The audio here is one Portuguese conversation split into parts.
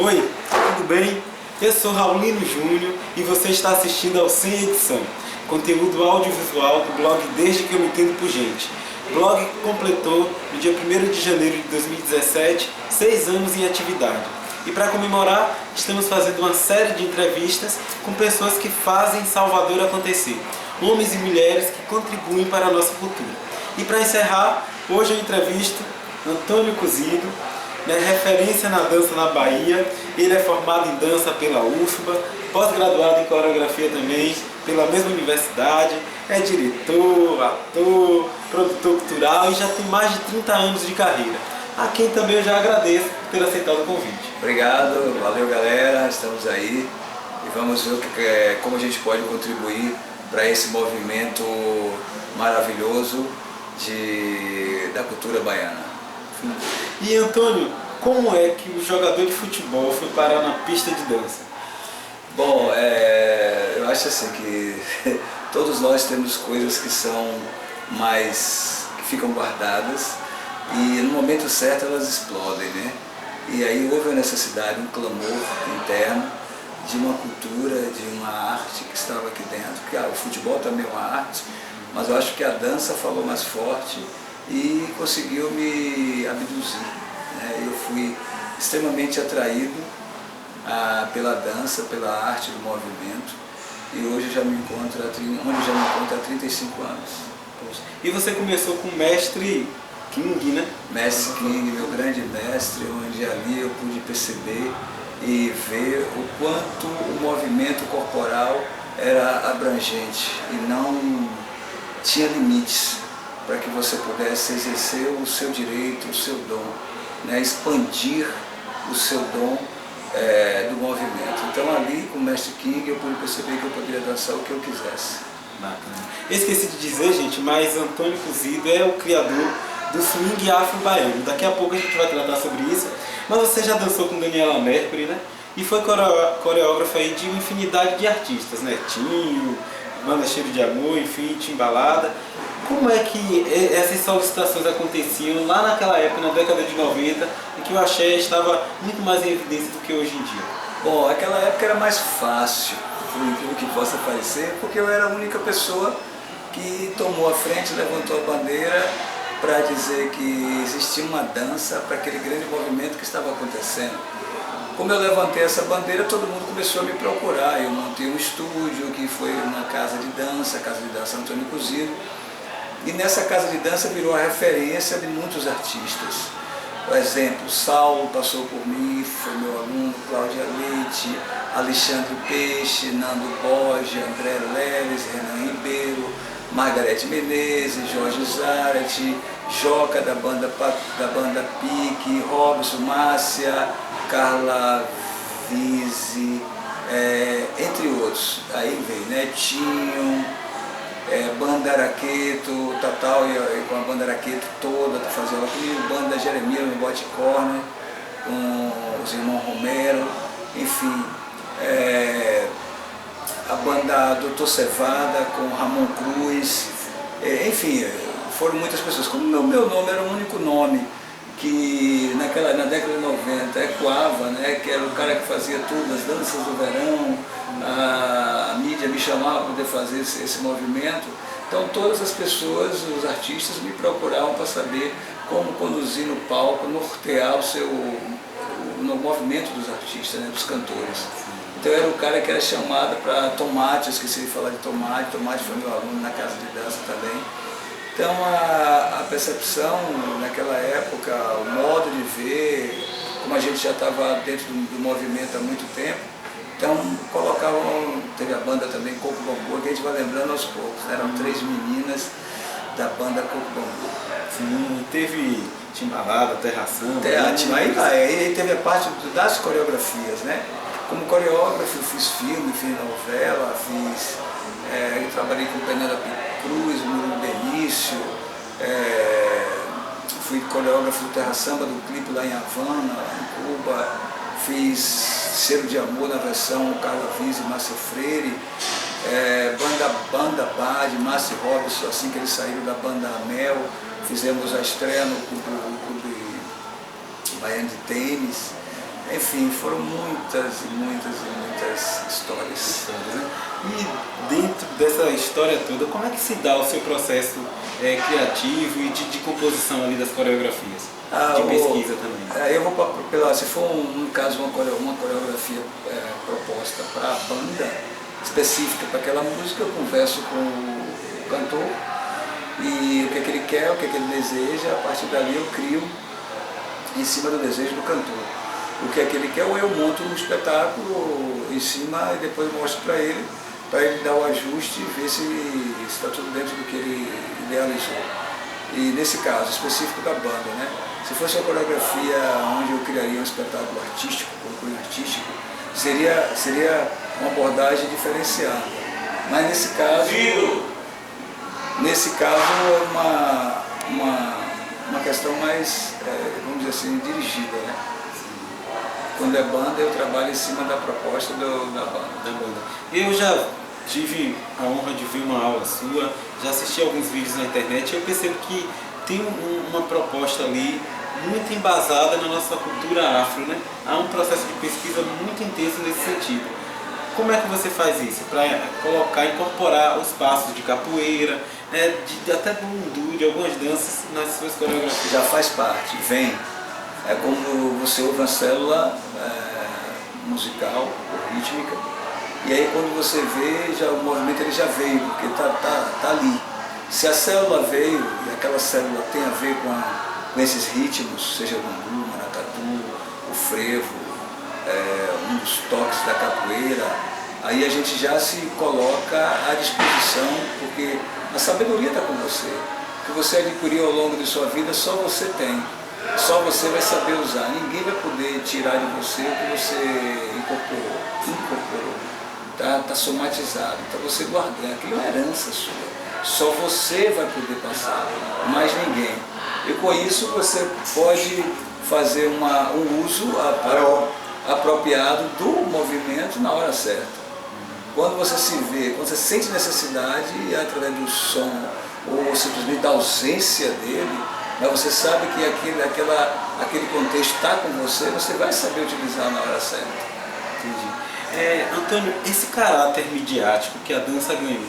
Oi, tudo bem? Eu sou Raulino Júnior e você está assistindo ao Sem Edição, conteúdo audiovisual do blog Desde que eu me entendo por gente. Blog que completou, no dia 1º de janeiro de 2017, 6 anos em atividade. E para comemorar, estamos fazendo uma série de entrevistas com pessoas que fazem Salvador acontecer. Homens e mulheres que contribuem para a nossa cultura. E para encerrar, hoje eu entrevisto Antônio Cozido, referência na dança na Bahia. Ele é formado em dança pela UFBA, pós-graduado em coreografia também pela mesma universidade, é diretor, ator, produtor cultural e já tem mais de 30 anos de carreira, a quem também eu já agradeço por ter aceitado o convite. Obrigado, valeu galera, estamos aí e vamos ver como a gente pode contribuir para esse movimento maravilhoso da cultura baiana. E Antônio, como é que o jogador de futebol foi parar na pista de dança? Bom, eu acho assim que todos nós temos coisas que que ficam guardadas e no momento certo elas explodem, né? E aí houve a necessidade, um clamor interno de uma cultura, de uma arte que estava aqui dentro, que o futebol também é uma arte, mas eu acho que a dança falou mais forte e conseguiu me abduzir, né? Eu fui extremamente atraído pela dança, pela arte do movimento, e hoje já me encontro há 35 anos. E você começou com o mestre King, né? Mestre King, meu grande mestre, onde ali eu pude perceber e ver o quanto o movimento corporal era abrangente e não tinha limites para que você pudesse exercer o seu direito, o seu dom, né? Expandir o seu dom do movimento. Então ali com o mestre King eu pude perceber que eu poderia dançar o que eu quisesse. Bacana. Eu esqueci de dizer, gente, mas Antônio Cozido é o criador do swing afro-baiano. Daqui a pouco a gente vai tratar sobre isso. Mas você já dançou com Daniela Mercury, né? E foi coreógrafa aí de uma infinidade de artistas, né? Tinho, Banda Cheiro de Amor, enfim, Timbalada. Como é que essas solicitações aconteciam lá naquela época, na década de 90, em que o axé estava muito mais em evidência do que hoje em dia? Bom, aquela época era mais fácil, por incrível que possa parecer, porque eu era a única pessoa que tomou a frente, levantou a bandeira para dizer que existia uma dança para aquele grande movimento que estava acontecendo. Como eu levantei essa bandeira, todo mundo começou a me procurar. Eu montei um estúdio que foi uma casa de dança, a Casa de Dança Antônio Cozido. E nessa casa de dança virou a referência de muitos artistas. Por exemplo, Saulo passou por mim, foi meu aluno, Cláudia Leite, Alexandre Peixe, Nando Borges, André Leles, Renan Ribeiro, Margarete Menezes, Jorge Zarate, Joca da banda Pique, Robson Márcia, Carla Vise, entre outros. Aí veio Netinho, Banda Araqueto, Tatal e com a Banda Araqueto toda, fazia ela comigo, Banda Jeremias no Bote Corner, com os irmãos Romero, enfim, a banda Doutor Cevada com Ramon Cruz, enfim, foram muitas pessoas. Como meu nome era o único nome que na década de 90 ecoava, né, que era o cara que fazia tudo, as danças do verão, a mídia me chamava para poder fazer esse movimento. Então todas as pessoas, os artistas me procuravam para saber como conduzir no palco, nortear no movimento dos artistas, né, dos cantores. Então eu era o cara que era chamado para Tomate, eu esqueci de falar de Tomate foi meu aluno na casa de dança também. Então a percepção naquela época, o modo de ver, como a gente já estava dentro do movimento há muito tempo, então teve a banda também Coco Bambu, que a gente vai lembrando aos poucos, eram 3 meninas da banda Coco Bambu. Sim, teve Timbalada, Terra Samba. Aí teve a parte das coreografias, né? Como coreógrafo eu fiz filme, fiz novela, eu trabalhei com Penélope Cruz, Murilo Benício, fui coreógrafo do Terra Samba, do clipe lá em Havana, em Cuba, fiz Cheiro de Amor na versão Carla Vise e Márcio Freire, Banda Bar de Márcio Robson, assim que eles saíram da banda Mel, fizemos a estreia no Clube Baiano de Tênis, Enfim, foram muitas e muitas e muitas histórias. Né? E dentro dessa história toda, como é que se dá o seu processo criativo e de composição ali das coreografias? De pesquisa também. Eu vou se for no caso uma coreografia proposta para a banda específica para aquela música, eu converso com o cantor e o que é que ele quer, o que é que ele deseja, a partir dali eu crio em cima do desejo do cantor. O que é que ele quer, ou eu monto um espetáculo em cima e depois mostro para ele dar o ajuste e ver se está tudo dentro do que ele idealizou. E nesse caso específico da banda, né? Se fosse uma coreografia onde eu criaria um espetáculo artístico, um cunho artístico, seria uma abordagem diferenciada. Mas nesse caso é uma questão mais, vamos dizer assim, dirigida, né? Quando é banda, eu trabalho em cima da proposta da banda. Eu já tive a honra de ver uma aula sua, já assisti alguns vídeos na internet e eu percebo que tem uma proposta ali muito embasada na nossa cultura afro, né? Há um processo de pesquisa muito intenso nesse sentido. Como é que você faz isso? Para incorporar os passos de capoeira, até do undu, de algumas danças nas suas coreografias? Já faz parte, vem. É como você ouve uma célula musical, rítmica, e aí quando você vê, o movimento ele já veio, porque tá ali. Se a célula veio, e aquela célula tem a ver com esses ritmos, seja o undu, o maracatu, o frevo, um dos toques da capoeira, aí a gente já se coloca à disposição, porque a sabedoria está com você. O que você adquiriu ao longo de sua vida, só você tem. Só você vai saber usar. Ninguém vai poder tirar de você o que você incorporou. Tá somatizado. Então você guarda. Aquilo é uma herança sua. Só você vai poder passar, mais ninguém. E com isso você pode fazer um uso apropriado do movimento na hora certa. Quando você se vê, quando você sente necessidade, através do som ou simplesmente da ausência dele, mas você sabe que aquele contexto está com você, você vai saber utilizar na hora certa. Entendi. Antônio, esse caráter midiático que a dança ganhou,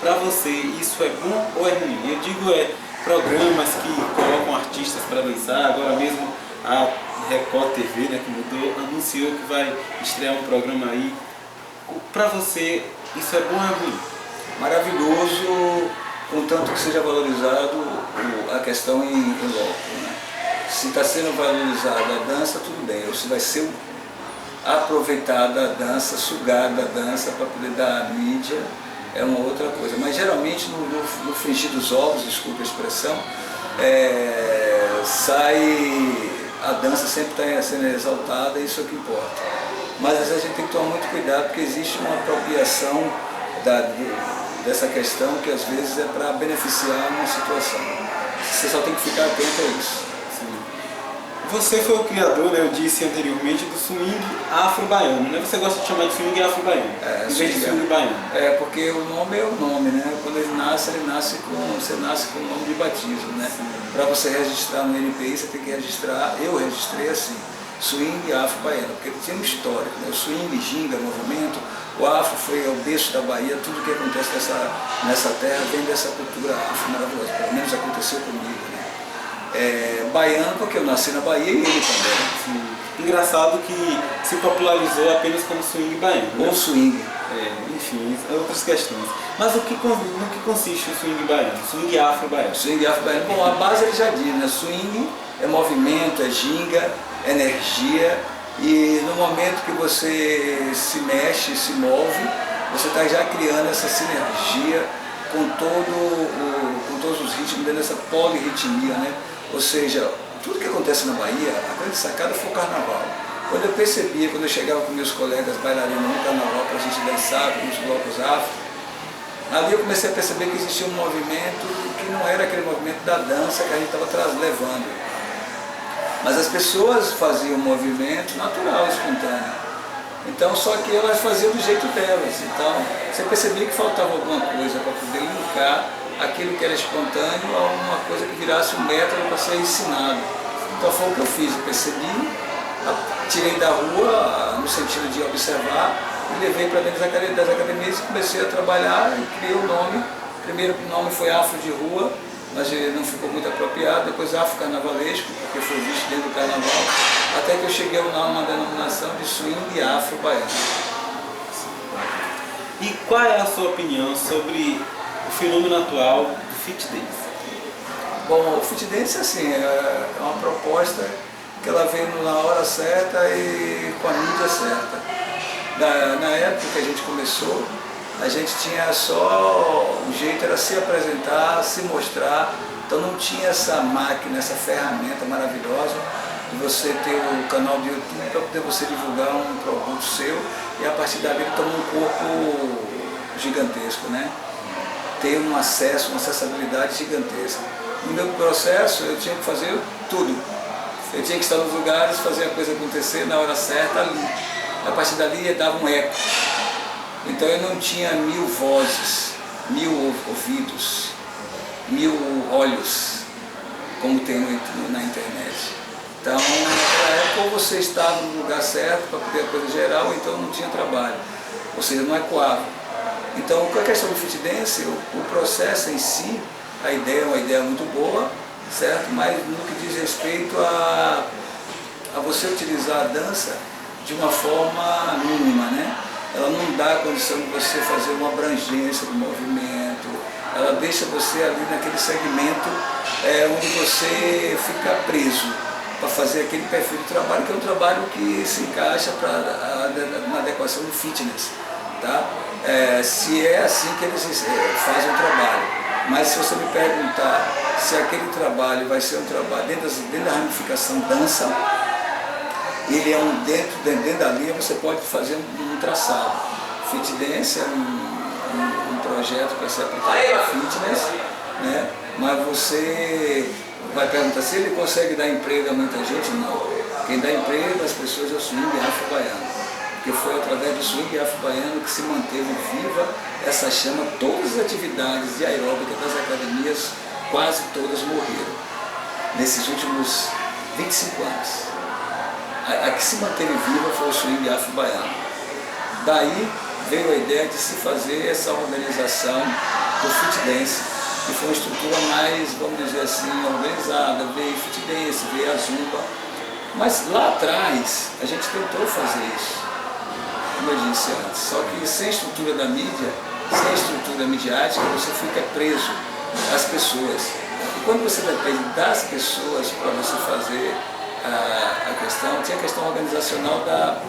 para você isso é bom ou é ruim? Eu digo programas que colocam artistas para dançar, agora mesmo a Record TV, né, que mudou, anunciou que vai estrear um programa aí. Para você, isso é bom ou é ruim? Maravilhoso, contanto que seja valorizado a questão em loco, né? Se está sendo valorizada a dança, tudo bem, ou se vai ser aproveitada a dança, sugada a dança para poder dar a mídia, é uma outra coisa. Mas geralmente no frigir dos ovos, desculpa a expressão, a dança sempre está sendo exaltada, isso é o que importa. Mas às vezes a gente tem que tomar muito cuidado, porque existe uma apropriação dessa questão que às vezes é para beneficiar uma situação. Você só tem que ficar atento a isso. Sim. Você foi o criador, né, eu disse anteriormente, do swing afro-baiano, né? Você gosta de chamar de swing afro-baiano, em vez de swing baiano. Porque o nome é o nome, né? Quando você nasce com o nome de batismo, né? Para você registrar no NPI, você tem que registrar, eu registrei assim, swing afro-baiano, porque tinha um histórico, né? O swing, ginga, movimento, o afro foi o berço da Bahia, tudo que acontece nessa terra vem dessa cultura afro maravilhosa, pelo menos aconteceu comigo, né? Baiano porque eu nasci na Bahia e ele também. Sim. Engraçado que se popularizou apenas como swing baiano. Ou né? swing. Enfim, outras questões. Mas no que consiste o swing baiano? Swing afro-baiano? Swing afro-baiano, bom, a base ele já diz, né? Swing é movimento, é ginga, energia, e no momento que você se mexe, se move, você está já criando essa sinergia com todos os ritmos dentro dessa polirritmia, né? Ou seja, tudo que acontece na Bahia, a grande sacada foi o carnaval. Quando eu percebia, quando eu chegava com meus colegas bailarinos no carnaval para a gente dançar com os blocos afro, ali eu comecei a perceber que existia um movimento que não era aquele movimento da dança que a gente estava levando. Mas as pessoas faziam um movimento natural, espontâneo. Então, só que elas faziam do jeito delas. Então, você percebia que faltava alguma coisa para poder linkar aquilo que era espontâneo a uma coisa que virasse um método para ser ensinado. Então, foi o que eu fiz. Eu percebi tirei da rua, no sentido de observar, e levei para dentro das academias e comecei a trabalhar e criei o nome. O primeiro nome foi Afro de Rua, mas ele não ficou muito apropriado. Depois Afro Carnavalesco, porque foi visto dentro do carnaval, até que eu cheguei a uma denominação de swing afro baiano. E qual é a sua opinião sobre o fenômeno atual do Fit Dance? Bom, o Fit Dance assim, é uma proposta que ela veio na hora certa e com a mídia certa. Na época que a gente começou, a gente tinha só, o jeito era se apresentar, se mostrar, então não tinha essa máquina, essa ferramenta maravilhosa de você ter o canal do YouTube para poder você divulgar um produto seu e a partir dali ele toma um corpo gigantesco, né? Ter um acesso, uma acessibilidade gigantesca. No meu processo eu tinha que fazer tudo, eu tinha que estar nos lugares, fazer a coisa acontecer na hora certa ali. A partir dali dava um eco. Então eu não tinha 1000 vozes, 1000 ouvidos, 1000 olhos, como tem na internet. Então, naquela época, ou você estava no lugar certo para poder a coisa geral, ou então não tinha trabalho. Ou seja, não ecoava. Então, com a questão do Fit Dance, o processo em si, a ideia é uma ideia muito boa, certo? Mas no que diz respeito a você utilizar a dança de uma forma mínima, né? Ela não dá a condição de você fazer uma abrangência do movimento, ela deixa você ali naquele segmento onde você fica preso para fazer aquele perfil de trabalho, que é um trabalho que se encaixa na adequação do fitness, tá? Se é assim que eles fazem o trabalho. Mas se você me perguntar se aquele trabalho vai ser um trabalho dentro da ramificação dança, ele é dentro da linha, você pode fazer um traçado. Fit Dance é um projeto para ser aplicado para fitness, né? Mas você vai perguntar se ele consegue dar emprego a muita gente? Não. Quem dá emprego às pessoas é o swing afro-baiano, porque foi através do swing afro-baiano que se manteve viva essa chama. Todas as atividades de aeróbica das academias, quase todas morreram nesses últimos 25 anos. A que se manteve viva foi o swing afro-baiano. Daí veio a ideia de se fazer essa organização do Fit Dance, que foi uma estrutura mais, vamos dizer assim, organizada. Veio Fit Dance, veio a Zumba. Mas lá atrás a gente tentou fazer isso, como eu disse antes, só que sem estrutura da mídia, sem estrutura midiática, você fica preso às pessoas. E quando você depende das pessoas para você fazer a questão, tinha a questão organizacional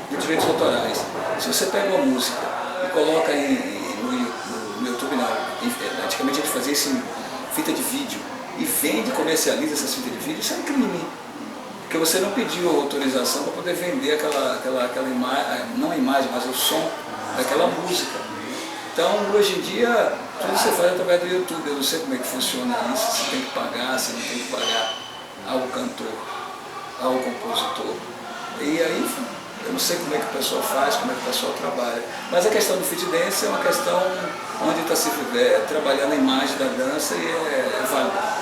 dos direitos autorais. Se você pega uma música e coloca no YouTube, não, antigamente a gente fazia isso em fita de vídeo e vende, comercializa essas fitas de vídeo, isso é um crime. Porque você não pediu autorização para poder vender aquela imagem, não a imagem, mas o som daquela música. Então, hoje em dia, tudo você faz através do YouTube. Eu não sei como é que funciona isso, se tem que pagar, se não tem que pagar ao cantor, ao compositor. E aí, eu não sei como é que o pessoal faz, como é que o pessoal trabalha. Mas a questão do Fit Dance é uma questão onde está se trabalhando a imagem da dança e é válido.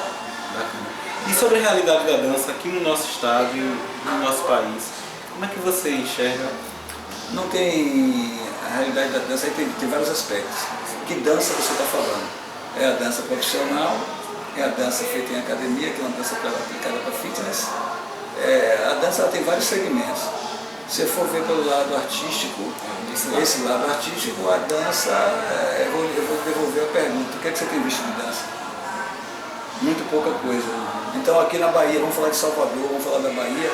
E sobre a realidade da dança aqui no nosso estado e no nosso país, como é que você enxerga? Não tem a realidade da dança, aí tem vários aspectos. Que dança você está falando? É a dança profissional, é a dança feita em academia, que é uma dança aplicada para fitness. A dança ela tem vários segmentos. Se for ver pelo lado artístico, esse lado artístico, a dança, eu vou devolver a pergunta, o que é que você tem visto de dança? Muito pouca coisa. Então aqui na Bahia, vamos falar de Salvador, vamos falar da Bahia.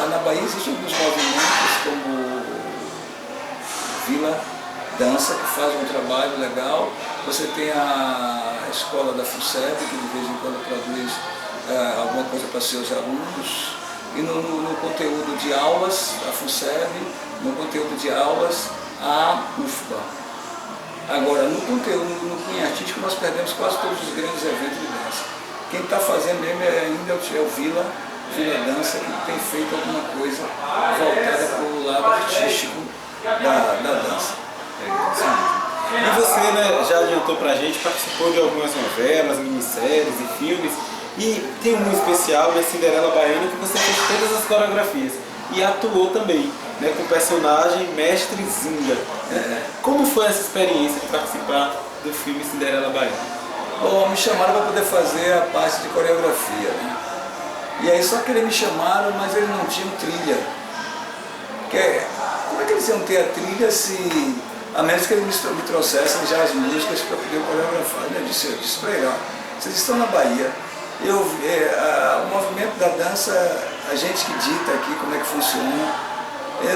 Na Bahia existem alguns movimentos como Vila Dança, que faz um trabalho legal. Você tem a escola da FUNSEB, que de vez em quando produz alguma coisa para seus alunos. E no conteúdo de aulas, a FUNSEB, no conteúdo de aulas, a UFBA. Agora, no conteúdo, no cunho artístico, nós perdemos quase todos os grandes eventos de dança. Quem está fazendo mesmo ainda é o Vila Dança, que tem feito alguma coisa voltada para o lado artístico da dança. E você, né, já adiantou pra gente, participou de algumas novelas, minisséries e filmes, e tem um especial, né, Cinderela Baiana, que você fez todas as coreografias. e atuou também, né, com o personagem Mestre Zinga. Como foi essa experiência de participar do filme Cinderela Baiana? Bom, me chamaram para poder fazer a parte de coreografia, né? E aí só que eles me chamaram, mas eles não tinham trilha. Porque, como é que eles iam ter a trilha se, a menos que eles me trouxessem já as músicas para poder coreografar? Eu disse para ele, ó, vocês estão na Bahia, o movimento da dança, a gente que dita aqui como é que funciona.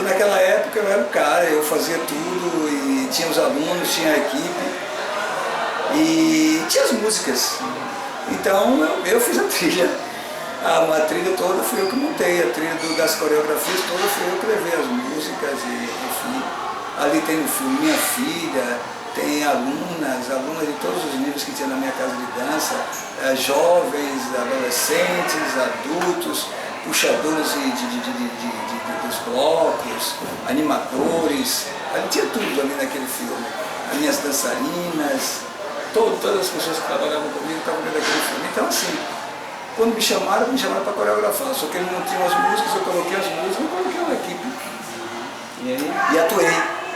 Naquela época eu era o cara, eu fazia tudo, e tinha os alunos, tinha a equipe, e tinha as músicas. Então eu fiz a trilha. A trilha toda fui eu que montei, a trilha das coreografias toda fui eu que levei as músicas, e enfim. Ali tem no filme Minha Filha, tem alunas de todos os níveis que tinha na minha casa de dança, jovens, adolescentes, adultos, puxadores dos blocos, animadores, ali tinha tudo ali naquele filme. As minhas dançarinas, todas as pessoas que trabalhavam comigo estavam dentro daquele filme. Então assim, quando me chamaram para coreografar, só que eles não tinham as músicas, eu coloquei as músicas, eu coloquei uma equipe. E atuei.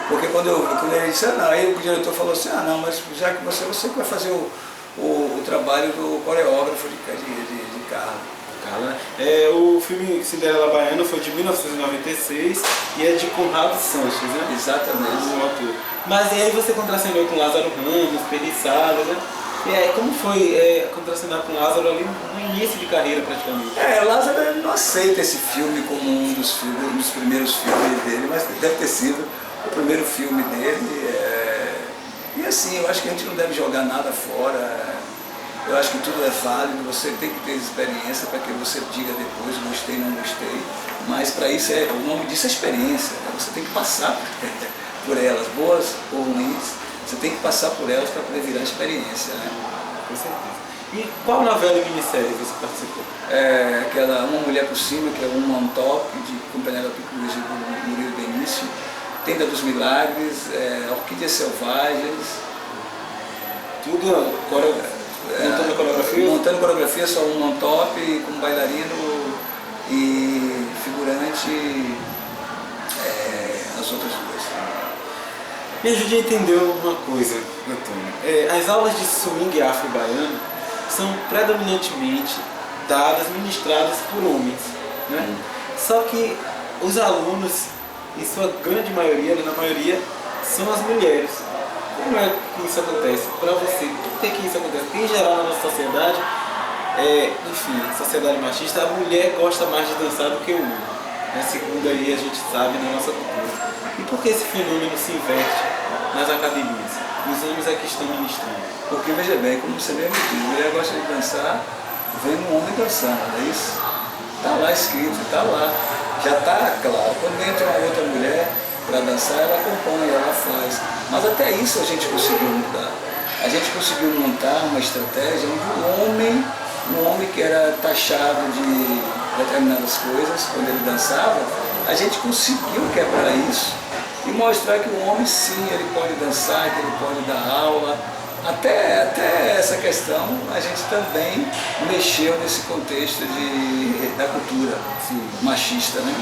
Porque quando ele disse, não, aí o diretor falou assim, não, mas já que você que vai fazer o trabalho do coreógrafo de Carla. O filme Cinderela Baiana foi de 1996 e é de Conrado Sanches, né? Exatamente. Um autor. Mas e aí você contracenou com Lázaro Ramos, Peri Salles, né? E aí, como foi contracenar com Lázaro ali no início de carreira praticamente? Lázaro não aceita esse filme como um dos primeiros filmes dele, mas deve ter sido o primeiro filme dele. E assim, eu acho que a gente não deve jogar nada fora. Eu acho que tudo é válido, você tem que ter experiência para que você diga depois, gostei, não gostei. Mas para isso, o nome disso é experiência, né? Você tem que passar por elas, boas ou ruins, você tem que passar por elas para poder virar experiência, né? Com certeza. E qual novela e minissérie você participou? Aquela Uma Mulher por Cima, que é um top, com Penélope Cruz e do Murilo Benício. Tenda dos Milagres, Orquídeas Selvagens. Tudo montando coreografia? Montando coreografia, só um on-top, com bailarino e figurante, as outras duas. Me ajude a entender uma coisa, Antônio. As aulas de swing afro-baiano são predominantemente dadas, ministradas por homens, né? Só que os alunos, em sua grande maioria, na maioria, são as mulheres. Como é que isso acontece? Para você, por que isso acontece? Porque em geral na nossa sociedade, enfim, sociedade machista, a mulher gosta mais de dançar do que o homem. Segundo aí a gente sabe na nossa cultura. E por que esse fenômeno se inverte nas academias? Os homens é que estão ministrando. Porque veja bem, como você mesmo diz, a mulher gosta de dançar vendo um homem dançando, não é isso? Está lá escrito, está lá. Já está claro. Quando entra uma outra mulher para dançar, ela acompanha, ela faz. Mas até isso a gente conseguiu mudar. A gente conseguiu montar uma estratégia onde um homem que era taxado de determinadas coisas, quando ele dançava, a gente conseguiu quebrar isso e mostrar que o homem sim, ele pode dançar, que ele pode dar aula. Até essa questão a gente também mexeu nesse contexto da cultura machista, né?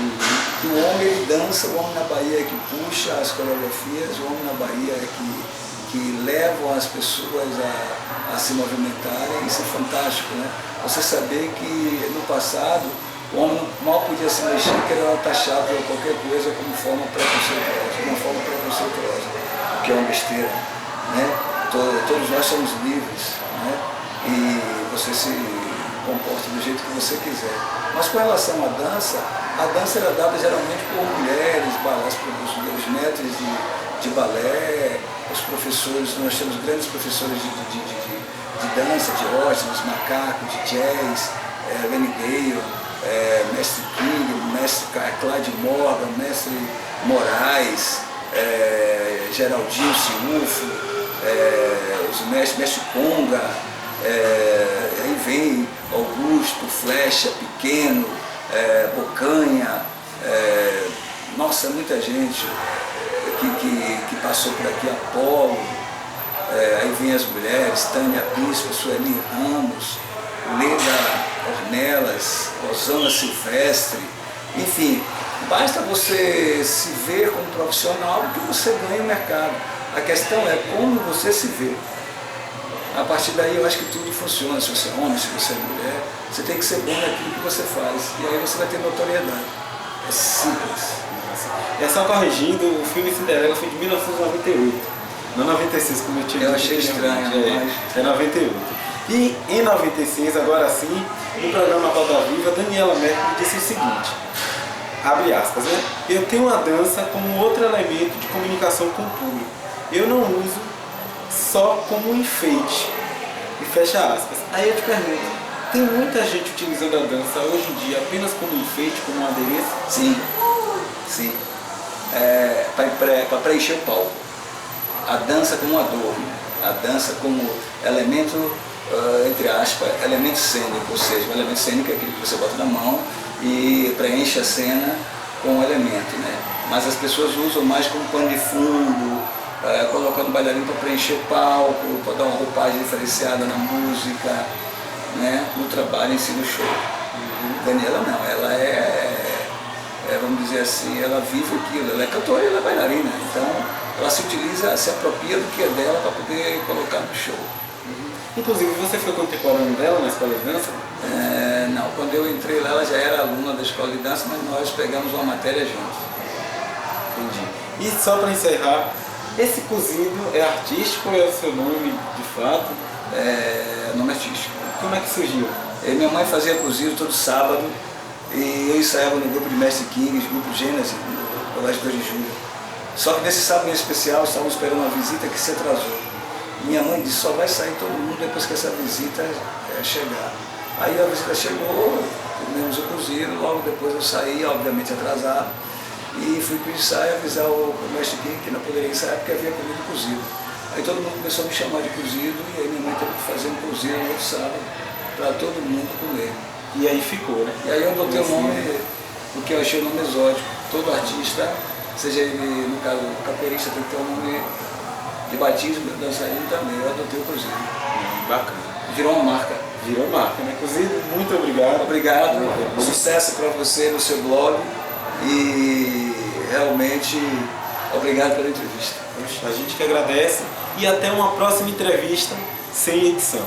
Que o homem ele dança, o homem na Bahia é que puxa as coreografias, o homem na Bahia é que levam as pessoas a se movimentarem. Isso é fantástico, né? Você saber que no passado o homem mal podia se mexer, que ele era taxado de qualquer coisa como forma preconceituosa, que é uma besteira, né? Todos nós somos livres, né? E você se comporta do jeito que você quiser. Mas com relação à dança era dada geralmente por mulheres, os mestres de balé, os professores, nós temos grandes professores de dança, de Ótimos, Macaco, de jazz, Lenny Dale, mestre King, mestre Clyde Morgan, mestre Moraes, Geraldinho Ciufo, os mestre Conga, aí vem Augusto, Flecha, Pequeno, Bocanha, nossa, muita gente que passou por aqui, Apolo, aí vem as mulheres, Tânia Bispo, Sueli Ramos, Leda Ornelas, Rosana Silvestre, enfim, Basta você se ver como profissional que você ganha o mercado. A questão é como você se vê. A partir daí eu acho que tudo funciona. Se você é homem, se você é mulher, você tem que ser bom naquilo que você faz. E aí você vai ter notoriedade. É simples. É só corrigindo, o filme Cinderela foi de 1998, não 96 como eu tinha dito. Eu achei estranho, mas... É 98. E em 96, agora sim, no programa Roda Viva, Daniela Mercury disse o seguinte, abre aspas, né? Eu tenho a dança como outro elemento de comunicação com o público. Eu não uso só como um enfeite. E fecha aspas. Aí eu te pergunto, tem muita gente utilizando a dança hoje em dia apenas como enfeite, como um adereço? Sim, sim. Para preencher o palco. A dança como adorno, a dança como elemento, entre aspas, elemento cênico, ou seja, o elemento cênico é aquele que você bota na mão e preenche a cena com o elemento, né? Mas as pessoas usam mais como pano de fundo, colocando bailarino para preencher o palco, para dar uma roupagem diferenciada na música, né? No trabalho em si, no show. Daniela não, ela vamos dizer assim, ela vive aquilo, ela é cantora e ela é bailarina, então ela se utiliza, se apropria do que é dela para poder colocar no show. Inclusive, você foi contemporâneo dela na escola de dança? Não, quando eu entrei lá, ela já era aluna da escola de dança, mas nós pegamos uma matéria juntos. Entendi. E só para encerrar, esse cozido é artístico ou é o seu nome de fato? Nome artístico. Como é que surgiu? Minha mãe fazia cozido todo sábado e eu ensaiava no grupo de Mestre Kings, grupo Gênesis, no Colégio 2 de Julho. Só que nesse sábado em especial, estávamos esperando uma visita que se atrasou. Minha mãe disse, só vai sair todo mundo depois que essa visita chegar. Aí a visita chegou, comemos o cozido, logo depois eu saí, obviamente atrasado, e fui para o ensaio avisar o Mestre King que não poderia ensaiar porque havia comido cozido. Aí todo mundo começou a me chamar de cozido e aí minha mãe teve que fazer um cozido no outro sábado para todo mundo comer. E aí ficou, né? E aí eu botei o nome, porque eu achei o nome exótico. Todo artista, seja ele, no caso, capoeirista, tem que ter um nome de batismo, dançarino também. Eu adotei o cozido. Bacana. Virou uma marca. Virou marca, né? Cozido, muito obrigado. Obrigado. Sucesso para você no seu blog e realmente obrigado pela entrevista. A gente que agradece e até uma próxima entrevista sem edição.